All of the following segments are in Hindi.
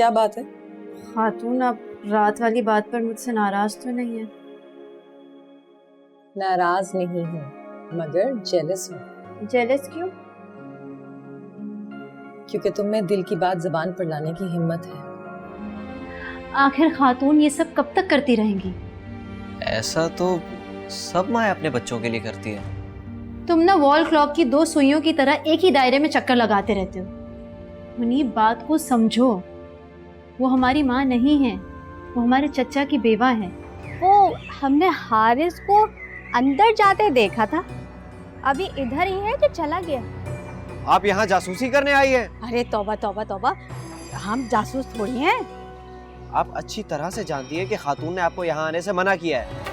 क्या बात है? खातून आप रात वाली बात पर मुझसे नाराज तो नहीं है? नाराज नहीं हूँ, मगर जेलस हूँ। जेलस क्यों? क्योंकि तुम में दिल की बात जुबान पर लाने की हिम्मत है। आखिर खातून ये सब कब तक करती रहेंगी? ऐसा तो सब माँ अपने बच्चों के लिए करती है। तुम ना वॉल क्लॉक की दो सुइयों की तरह एक ही दायरे में चक्कर लगाते रहते हो। मुनीब, बात को समझो। वो हमारी माँ नहीं है, वो हमारे चचा की बेवा है। वो हमने हारिस को अंदर जाते देखा था, अभी इधर ही है कि चला गया? आप यहाँ जासूसी करने आई हैं? अरे तौबा तौबा तौबा, हम जासूस थोड़ी हैं। आप अच्छी तरह से जानती है कि खातून ने आपको यहाँ आने से मना किया है।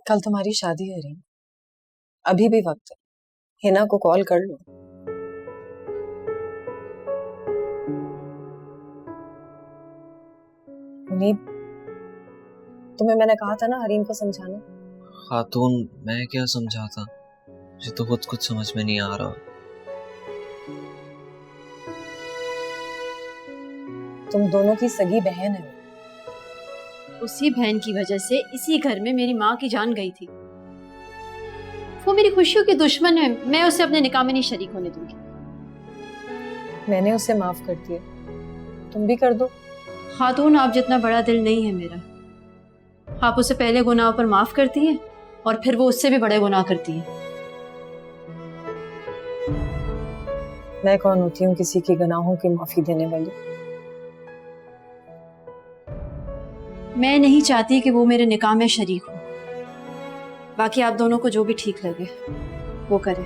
कल तुम्हारी शादी है रीम, अभी भी वक्त है, हिना को कॉल कर लो। मुनीब, तुम्हें मैंने कहा था ना हरीम को समझाना। खातून, मैं क्या समझाता, मुझे तो खुद कुछ समझ में नहीं आ रहा। तुम दोनों की सगी बहन है। उसी बहन की वजह से इसी घर में मेरी माँ की जान गई थी। वो मेरी खुशियों की दुश्मन है, मैं उसे अपने निकाह में नहीं शरीक होने दूंगी। मैंने उसे माफ कर दिया, तुम भी कर दो। खातून, आप जितना बड़ा दिल नहीं है मेरा। आप उसे पहले गुनाहों पर माफ करती हैं और फिर वो उससे भी बड़े गुनाह करती है। मैं कौन होती हूँ किसी के गुनाहों की माफी देने वाली? मैं नहीं चाहती कि वो मेरे निकाह में शरीक हो। बाकी आप दोनों को जो भी ठीक लगे वो करें।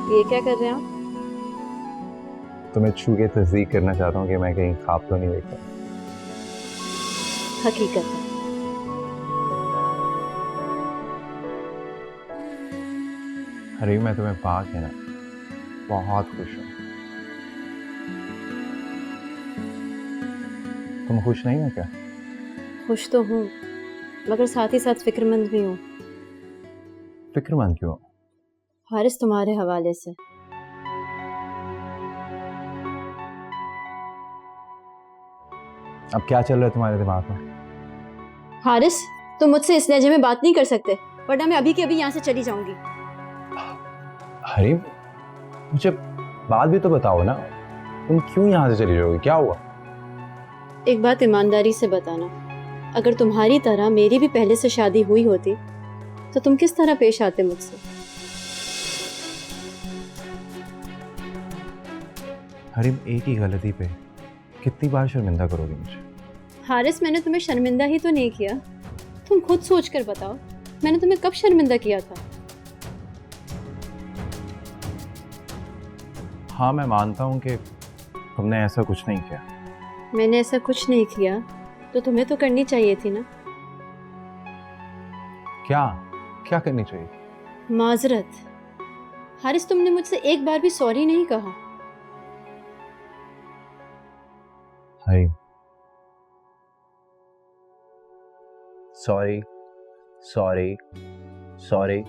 ये क्या कर रहे हैं आप? तुम्हें छू के तस्दीक करना चाहता हूँ कि मैं कहीं ख्वाब तो नहीं देखता। हकीकत है। अरे मैं तुम्हें पाक है ना, बहुत खुश हूँ। तुम खुश नहीं हो क्या? खुश तो हूँ, मगर साथ ही साथ फिक्रमंद भी हूँ। फिक्रमंद क्यों? हारिस तुम्हारे हवाले से। अब क्या चल रहा है तुम्हारे दिमाग में? हारिस, तुम मुझसे इस लहजे में बात नहीं कर सकते, वरना मैं अभी के अभी यहाँ से चली जाऊंगी। हरीम, मुझे बात भी तो बताओ ना, तुम क्यों यहाँ से चली जाओगी? क्या हुआ? एक बात ईमानदारी से बताना, अगर तुम्हारी तरह मेरी भी पहले से शादी हुई होती तो तुम किस तरह पेश आते मुझसे? हरीम, एक ही गलती पे कितनी बार शर्मिंदा करोगे मुझे? हारिस, मैंने तुम्हें शर्मिंदा ही तो नहीं किया। तुम खुद सोच कर बताओ, मैंने तुम्हें कब शर्मिंदा किया था? हाँ, मैं मानता हूँ कि तुमने ऐसा कुछ नहीं किया। मैंने ऐसा कुछ नहीं किया तो तुम्हें तो करनी चाहिए थी ना। क्या क्या करनी चाहिए? माजरत। हारिस, तुमने मुझसे एक बार भी सॉरी नहीं कहा। Hareem, sorry sorry sorry,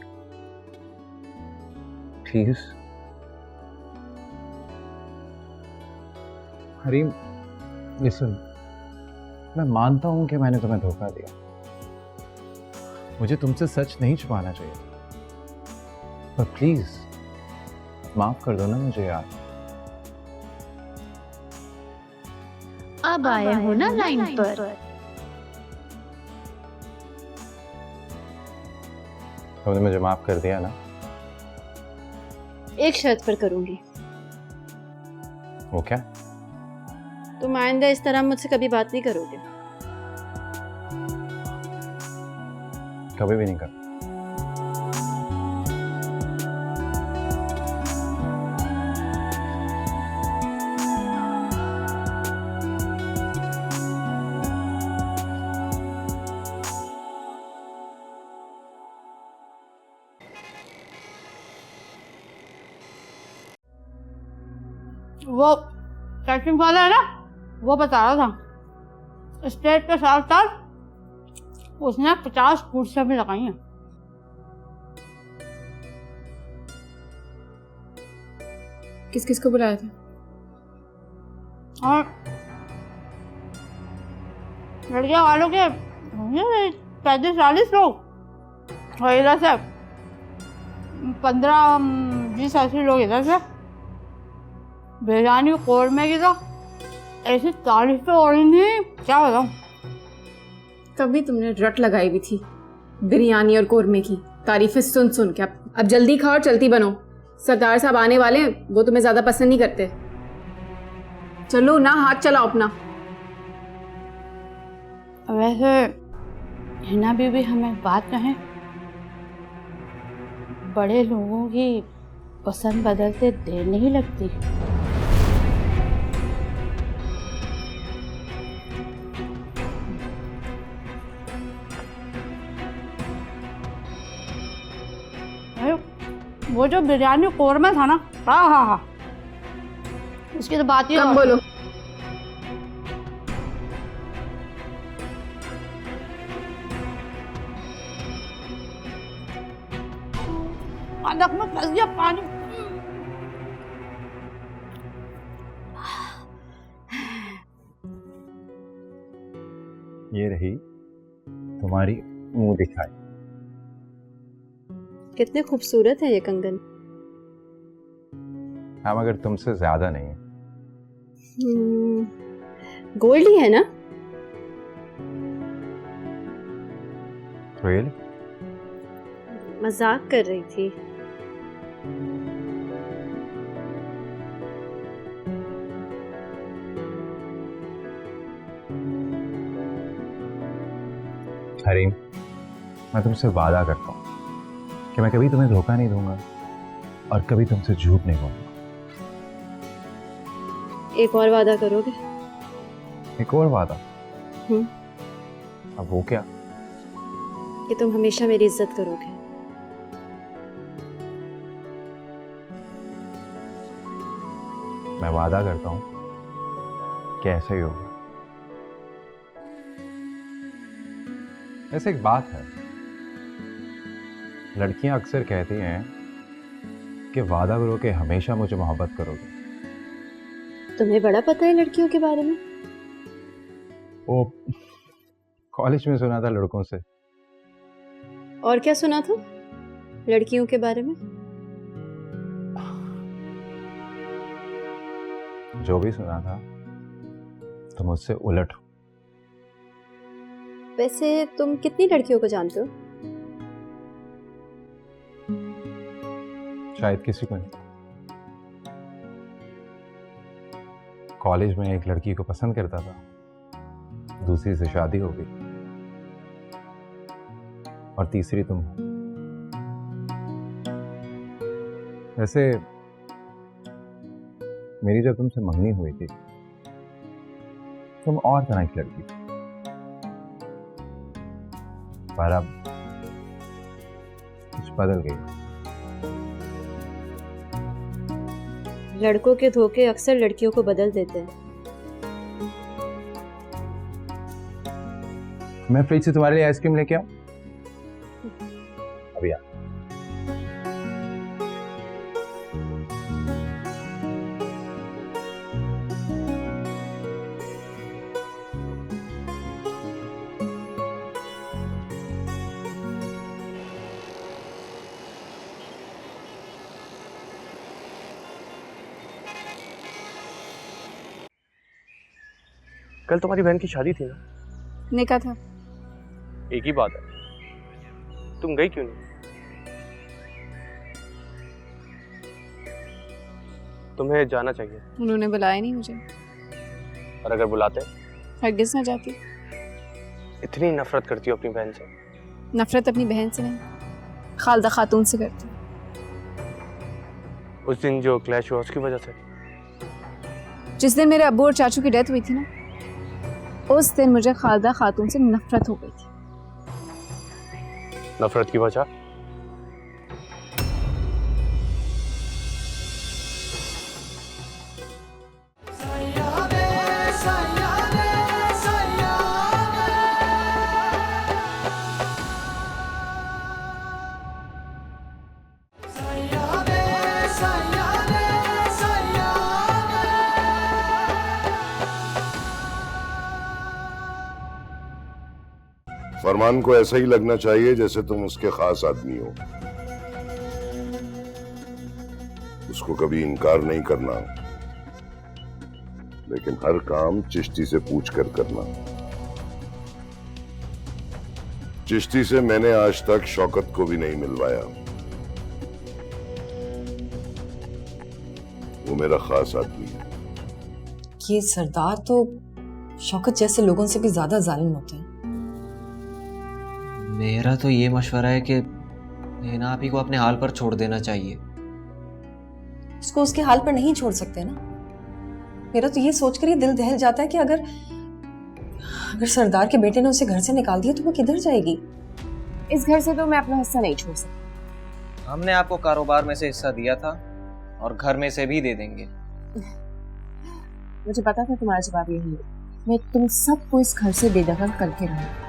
please. Hareem, listen, मैं मानता हूं कि मैंने तुम्हें धोखा दिया। मुझे तुमसे सच नहीं छुपाना चाहिए, पर प्लीज माफ कर दो ना मुझे यार। अब आए हो ना लाइन पर। तुमने मुझे माफ कर दिया ना? एक शर्त पर करूंगी। वो क्या? तुम आइंदा इस तरह मुझसे कभी बात नहीं करोगे। कभी भी नहीं कर। वो कैटरिंग वाला है ना, वो बता रहा था स्टेज पे साथ साथ उसने 50 कुर्सियां भी लगाई हैं। किस किस को बुलाया था? और लड़कियां वालों के 35-40 लोग और इधर से 15-20 ऐसे लोग इधर से। बिरयानी कौरमे की तो ऐसी तारीफें हो रही थी, क्या बताऊं। तभी तुमने रट लगाई भी थी बिरयानी और कोरमे की तारीफें सुन सुन के। अब जल्दी खाओ और चलती बनो, सरदार साहब आने वाले हैं, वो तुम्हें ज्यादा पसंद नहीं करते। चलो ना, हाथ चलाओ अपना। वैसे हिना बीबी हमें बात कहें, बड़े लोगों की पसंद बदलते देर नहीं लगती। वो जो बिरयानी कौरमा था ना, हाँ हाँ हाँ, उसकी तो बात ही कम और। बोलो। अदक में फंस गया पानी। ये रही तुम्हारी मुंह दिखाई। कितने खूबसूरत है ये कंगन। हाँ, मगर तुमसे ज्यादा नहीं है। गोल्ड ही है ना? रियली? मजाक कर रही थी। हरीम, मैं तुमसे वादा करता हूँ कि मैं कभी तुम्हें धोखा नहीं दूंगा और कभी तुमसे झूठ नहीं बोलूंगा। एक और वादा करोगे? एक और वादा? हम्म। अब वो क्या? कि तुम हमेशा मेरी इज्जत करोगे। मैं वादा करता हूँ कि ऐसा ही होगा। ऐसे एक बात है, लड़कियां अक्सर कहती हैं कि वादा करो कि हमेशा मुझे मोहब्बत करोगे। तुम्हें बड़ा पता है लड़कियों के बारे में। वो कॉलेज में सुना था लड़कों से। और क्या सुना था लड़कियों के बारे में? जो भी सुना था तुम मुझसे उलट हो। वैसे तुम कितनी लड़कियों को जानते हो? शायद किसी को नहीं। कॉलेज में एक लड़की को पसंद करता था, दूसरी से शादी हो गई और तीसरी तुम हो। वैसे मेरी जब तुमसे मंगनी हुई थी तुम और तरह की लड़की थी, पर अब कुछ बदल गई। लड़कों के धोखे अक्सर लड़कियों को बदल देते हैं। मैं फ्रिज से तुम्हारे लिए आइसक्रीम लेके आऊं? अभी आ। कल तुम्हारी बहन की शादी थी ना? निकाह था। एक ही बात है, तुम गई क्यों नहीं? तुम्हें जाना चाहिए। उन्होंने बुलाया नहीं मुझे। और अगर बुलाते? हरगिज़ ना जाती। इतनी नफरत करती हो अपनी बहन से? नफरत अपनी बहन से नहीं, खालदा खातून से करती। उस दिन जो क्लैश हुआ उसकी वजह से? जिस दिन मेरे अब्बू और चाचू की डेथ हुई थी ना, उस दिन मुझे खालदा खातून से नफरत हो गई थी। नफरत की वजह? फरमान को ऐसा ही लगना चाहिए जैसे तुम उसके खास आदमी हो। उसको कभी इनकार नहीं करना, लेकिन हर काम चिश्ती से पूछ कर करना। चिश्ती से मैंने आज तक शौकत को भी नहीं मिलवाया। वो मेरा खास आदमी है। ये सरदार तो शौकत जैसे लोगों से भी ज्यादा जालिम होते हैं। मेरा तो ये मशवरा है कि हिना आपी को अपने हाल पर छोड़ देना चाहिए। उसको उसके हाल पर नहीं छोड़ सकते ना। मेरा तो ये सोचकर ही दिल दहल जाता है कि अगर सरदार के बेटे ने उसे घर से निकाल दिया तो वो किधर जाएगी। इस घर से तो मैं अपना हिस्सा नहीं छोड़ सकती। हमने आपको कारोबार में से हिस्सा दिया था और घर में से भी दे देंगे। मुझे पता था तुम्हारा जवाब यही है। मैं तुम सबको इस घर से बेदखल करके रहूंगी।